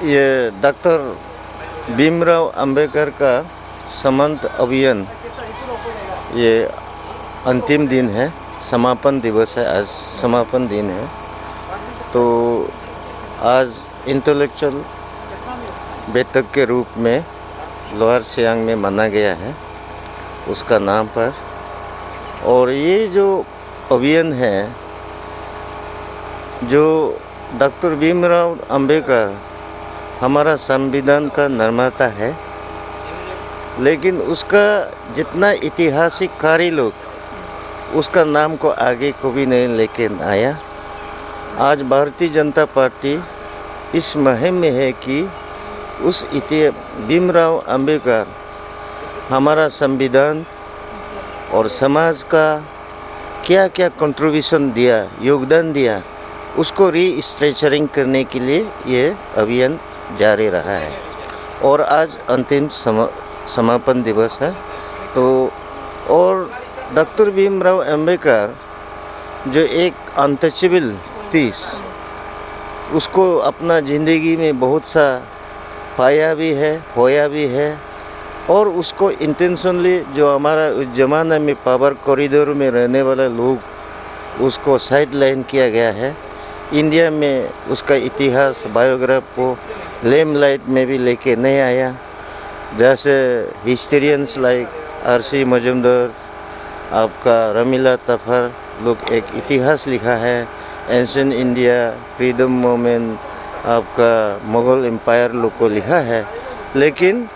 ये डॉक्टर भीमराव अंबेडकर का समंत अभियान ये अंतिम दिन है, समापन दिवस है, आज समापन दिन है। तो आज इंटेलेक्चुअल बैठक के रूप में लोअर सियांग में माना गया है उसका नाम पर। और ये जो अभियान है, जो डॉक्टर भीमराव अंबेडकर हमारा संविधान का निर्माता है, लेकिन उसका जितना ऐतिहासिक कार्य लोग उसका नाम को आगे कभी नहीं लेके आया। आज भारतीय जनता पार्टी इस मुहिम में है कि उस भीमराव अंबेडकर हमारा संविधान और समाज का क्या क्या कंट्रीब्यूशन दिया, योगदान दिया, उसको रीस्ट्रक्चरिंग करने के लिए ये अभियान जारी रहा है। और आज अंतिम समापन दिवस है। तो और डॉक्टर भीमराव अंबेडकर जो एक अनटचेबल तीस, उसको अपना ज़िंदगी में बहुत सा पाया भी है, होया भी है। और उसको इंटेंशनली जो हमारा उस ज़माने में पावर कॉरिडोर में रहने वाले लोग उसको साइड लाइन किया गया है। इंडिया में उसका इतिहास बायोग्राफ को लेमलाइट में भी लेके नहीं आया। जैसे हिस्टोरियंस लाइक आर.सी. मजूमदार, आपका रमीला तफर लोग एक इतिहास लिखा है, एंशिएंट इंडिया, फ्रीडम मूवमेंट, आपका मुग़ल एम्पायर लोग को लिखा है। लेकिन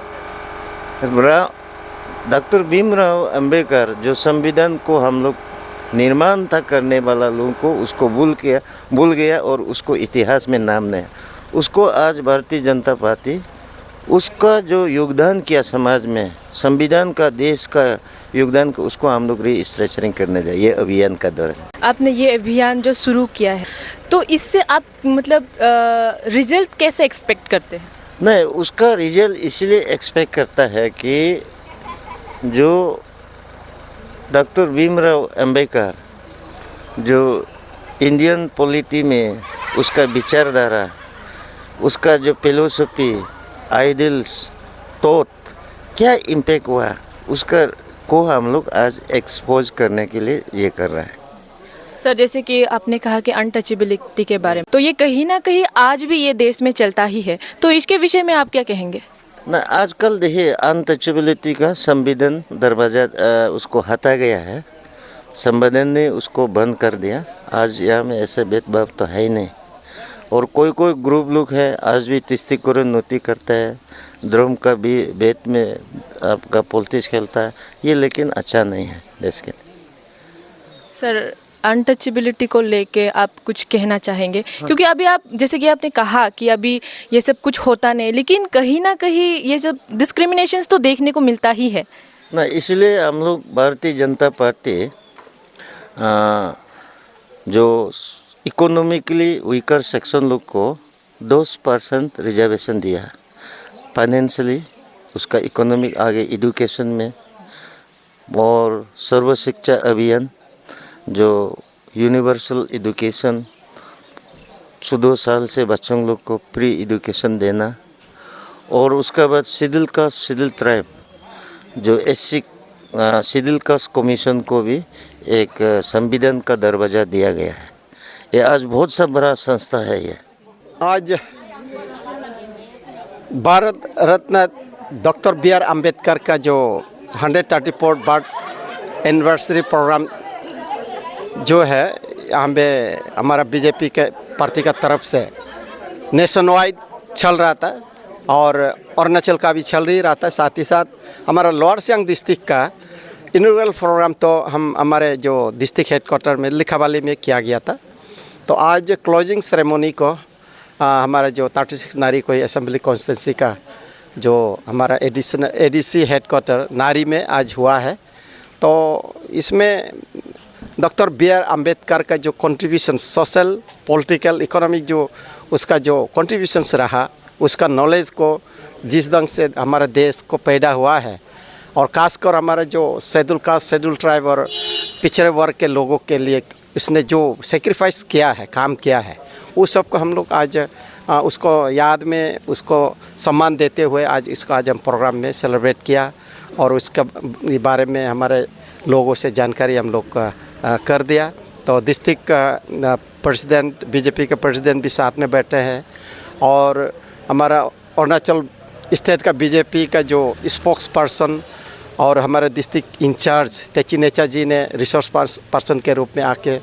डॉक्टर भीमराव अंबेडकर जो संविधान को हम लोग निर्माण था करने वाला लोगों को उसको भूल गया और उसको इतिहास में नाम नहीं। उसको आज भारतीय जनता पार्टी उसका जो योगदान किया समाज में, संविधान का, देश का योगदान को, उसको हम लोग रीस्ट्रक्चरिंग करने जाए। ये अभियान का दौर है। आपने ये अभियान जो शुरू किया है, तो इससे आप मतलब रिजल्ट कैसे एक्सपेक्ट करते हैं? नहीं, उसका रिजल्ट इसलिए एक्सपेक्ट करता है कि जो डॉक्टर भीमराव अंबेडकर जो इंडियन पॉलिटी में उसका विचारधारा, उसका जो फिलोसफी, आइडियल्स, थॉट क्या इम्पैक्ट हुआ, उसका को हम लोग आज एक्सपोज करने के लिए ये कर रहा है। सर, जैसे कि आपने कहा कि अनटचेबिलिटी के बारे में, तो ये कहीं ना कहीं आज भी ये देश में चलता ही है, तो इसके विषय में आप क्या कहेंगे? ना, आजकल देखिए अनटचेबिलिटी का संविधान दरवाजा उसको हटा गया है, संविधान ने उसको बंद कर दिया। आज यहाँ में ऐसे भेदभाव तो है ही नहीं। और कोई कोई ग्रुप लोग है आज भी तिस्तिकरण नोती करता है, धर्म का भी भेद में आपका पॉलिटिक्स खेलता है, ये लेकिन अच्छा नहीं है देश के लिए। सर, अनटचेबिलिटी को लेके आप कुछ कहना चाहेंगे? क्योंकि अभी आप, जैसे कि आपने कहा कि अभी ये सब कुछ होता नहीं, लेकिन कहीं ना कहीं ये सब डिस्क्रिमिनेशंस तो देखने को मिलता ही है ना। इसलिए हम लोग भारतीय जनता पार्टी जो इकोनॉमिकली वीकर सेक्शन लोग को 10% रिजर्वेशन दिया, फाइनेंशियली उसका इकोनॉमिक आगे एजुकेशन में। और सर्व शिक्षा अभियान जो यूनिवर्सल एजुकेशन 14 साल से बच्चों लोग को फ्री एजुकेशन देना। और उसके बाद शेड्यूल कास्ट, शेड्यूल ट्राइब जो एससी शेड्यूल कास्ट कमीशन को भी एक संविधान का दरवाज़ा दिया गया है। ये आज बहुत सा बड़ा संस्था है। ये आज Bharat Ratna doctor B are Ambedkar का जो 134 बर्थ एनिवर्सरी प्रोग्राम जो है हमारा बीजेपी के पार्टी का तरफ से नेशन वाइड चल रहा था और अरुणाचल का भी चल रही रहा था। साथ ही साथ हमारा लोअर सियांग डिस्ट्रिक्ट का इनॉग्रेशन प्रोग्राम तो हमारे जो डिस्ट्रिक्ट हेडक्वार्टर में लिखावाली में किया गया था। तो आज क्लोजिंग सेरेमनी को हमारा जो 36 नारी कोई असेंबली कॉन्स्टिट्यूंसी का जो हमारा एडीसी हेडक्वार्टर नारी में आज हुआ है। तो इसमें डॉक्टर बी आर अम्बेडकर का जो कंट्रीब्यूशन सोशल पॉलिटिकल इकोनॉमिक जो उसका जो कंट्रीब्यूशंस रहा, उसका नॉलेज को जिस ढंग से हमारे देश को पैदा हुआ है, और खासकर हमारे जो शेड्यूल कास्ट शेड्यूल ट्राइब और पिछड़े वर्ग के लोगों के लिए उसने जो सेक्रीफाइस किया है, काम किया है, उस सब को हम लोग आज उसको याद में उसको सम्मान देते हुए आज हम प्रोग्राम में सेलिब्रेट किया, और उसका बारे में हमारे लोगों से जानकारी हम लोग कर दिया। तो डिस्ट्रिक्ट प्रेसिडेंट बीजेपी के प्रेसिडेंट भी साथ में बैठे हैं, और हमारा अरुणाचल स्टेट का बीजेपी का जो स्पोक्स पर्सन और हमारे डिस्ट्रिक्ट इंचार्ज तेची नेचा जी ने रिसोर्स पर्सन के रूप में आके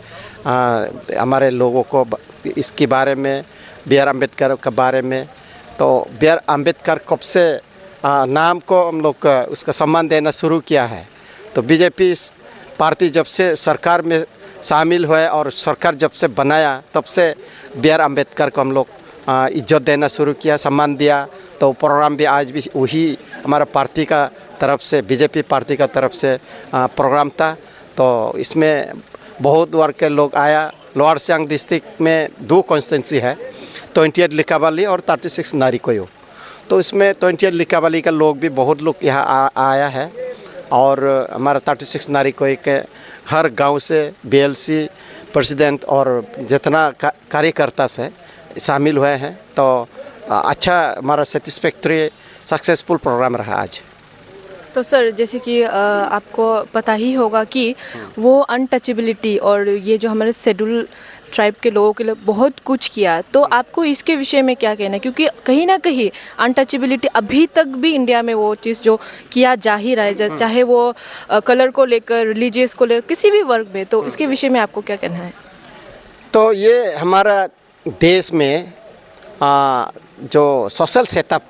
हमारे लोगों को इसके बारे में बी आर अम्बेडकर के बारे में, तो बी आर अम्बेडकर कब से नाम को हम लोग उसका सम्मान देना शुरू किया है। तो बीजेपी पार्टी जब से सरकार में शामिल हुए और सरकार जब से बनाया, तब से बी आर अम्बेडकर को हम लोग इज्जत देना शुरू किया, सम्मान दिया। तो प्रोग्राम भी आज भी वही हमारा पार्टी का तरफ से, बीजेपी पार्टी का तरफ से प्रोग्राम था। तो इसमें बहुत वर्ग के लोग आया। लोअर सियांग डिस्ट्रिक्ट में 2 कॉन्स्टिट्यूंसी है, 28 लिकाबाली और 36 नारिकोयो। तो इसमें 28 लिकाबाली का लोग भी बहुत लोग यहाँ आया है, और हमारा 36 नारिकोय के हर गांव से बीएलसी प्रेसिडेंट और जितना कार्यकर्ता से शामिल हुए हैं। तो अच्छा हमारा सेटिस्फैक्ट्री सक्सेसफुल प्रोग्राम रहा आज। तो सर, जैसे कि आपको पता ही होगा कि वो अनटचेबिलिटी और ये जो हमारे शेड्यूल ट्राइब के लोगों के लिए बहुत कुछ किया, तो आपको इसके विषय में क्या कहना है? क्योंकि कहीं ना कहीं अनटचेबिलिटी अभी तक भी इंडिया में वो चीज़ जो किया जा ही रहा है, चाहे वो कलर को लेकर, रिलीजियस को लेकर, किसी भी वर्ग में, तो इसके विषय में आपको क्या कहना है? तो ये हमारा देश में जो सोशल सेटअप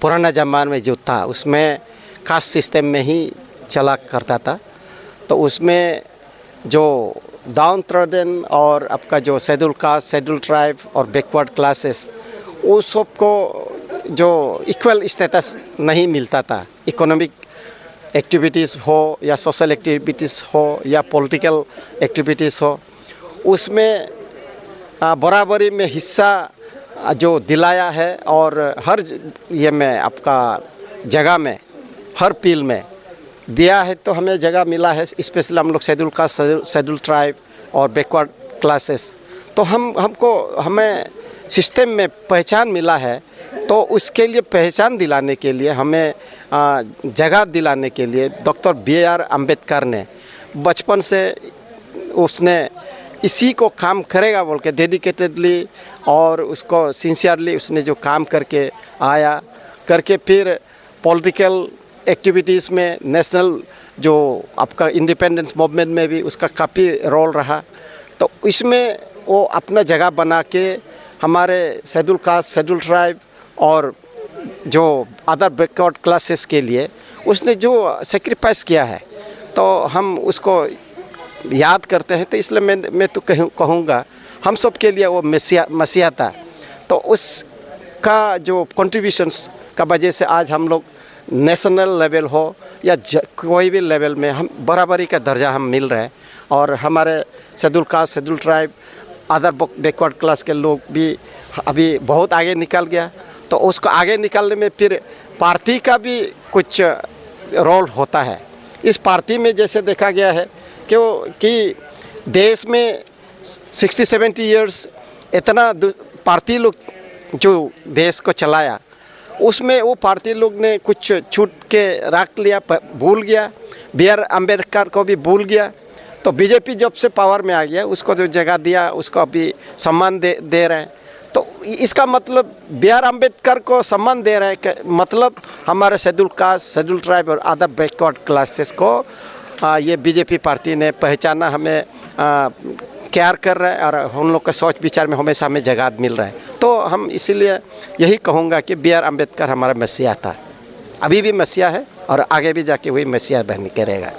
पुराना ज़माने में जो था, उसमें कास्ट सिस्टम में ही चला करता था। तो उसमें जो डाउन ट्रोडन और आपका जो शेड्यूल कास्ट शेड्यूल ट्राइब और बैकवर्ड क्लासेस, वो सब को जो इक्वल स्टेटस नहीं मिलता था। इकोनॉमिक एक्टिविटीज़ हो या सोशल एक्टिविटीज़ हो या पॉलिटिकल एक्टिविटीज़ हो, उसमें बराबरी में हिस्सा जो दिलाया है, और हर ये में आपका जगह में हर पील में दिया है। तो हमें जगह मिला है, स्पेशली हम लोग शेड्यूल कास्ट शेड्यूल ट्राइब और बैकवर्ड क्लासेस। तो हमें सिस्टम में पहचान मिला है। तो उसके लिए पहचान दिलाने के लिए, हमें जगह दिलाने के लिए डॉक्टर बी आर अम्बेडकर ने बचपन से उसने इसी को काम करेगा बोल के डेडिकेटेडली और उसको सिंसियरली उसने जो काम करके आया, करके फिर पॉलिटिकल एक्टिविटीज़ में, नेशनल जो आपका इंडिपेंडेंस मूवमेंट में भी उसका काफ़ी रोल रहा। तो इसमें वो अपना जगह बना के हमारे शेड्यूल कास्ट शेड्यूल ट्राइब और जो अदर बैकवर्ड क्लासेस के लिए उसने जो सेक्रीफाइस किया है, तो हम उसको याद करते हैं। तो इसलिए मैं तो कहूँगा हम सब के लिए वो मसीहा था। तो उसका जो कंट्रीब्यूशंस का वजह से आज हम लोग नेशनल लेवल हो या कोई भी लेवल में हम बराबरी का दर्जा हम मिल रहे हैं। और हमारे schedule caste schedule tribe other backward class के लोग भी अभी बहुत आगे निकल गया। तो उसको आगे निकालने में फिर पार्टी का भी कुछ रोल होता है। इस पार्टी में जैसे देखा गया है कि देश में 60-70 इयर्स इतना पार्टी लोग जो देश को चलाया, उसमें वो पार्टी लोग ने कुछ छूट के रख लिया, भूल गया, बी आर अम्बेडकर को भी भूल गया। तो बीजेपी जब से पावर में आ गया, उसको जो जगह दिया उसको अभी सम्मान दे रहे हैं। तो इसका मतलब बी आर अम्बेडकर को सम्मान दे रहे हैं, मतलब हमारे शेड्यूल कास्ट शेड्यूल ट्राइब और अदर बैकवर्ड क्लासेस को ये बीजेपी पार्टी ने पहचाना, हमें केयर कर रहा है और हम लोग का सोच विचार में हमेशा हमें जगह मिल रहा है। तो हम इसीलिए यही कहूँगा कि बी आर अम्बेडकर हमारा मसीहा था, अभी भी मसीहा है और आगे भी जाके वही मसीहा बन करेगा।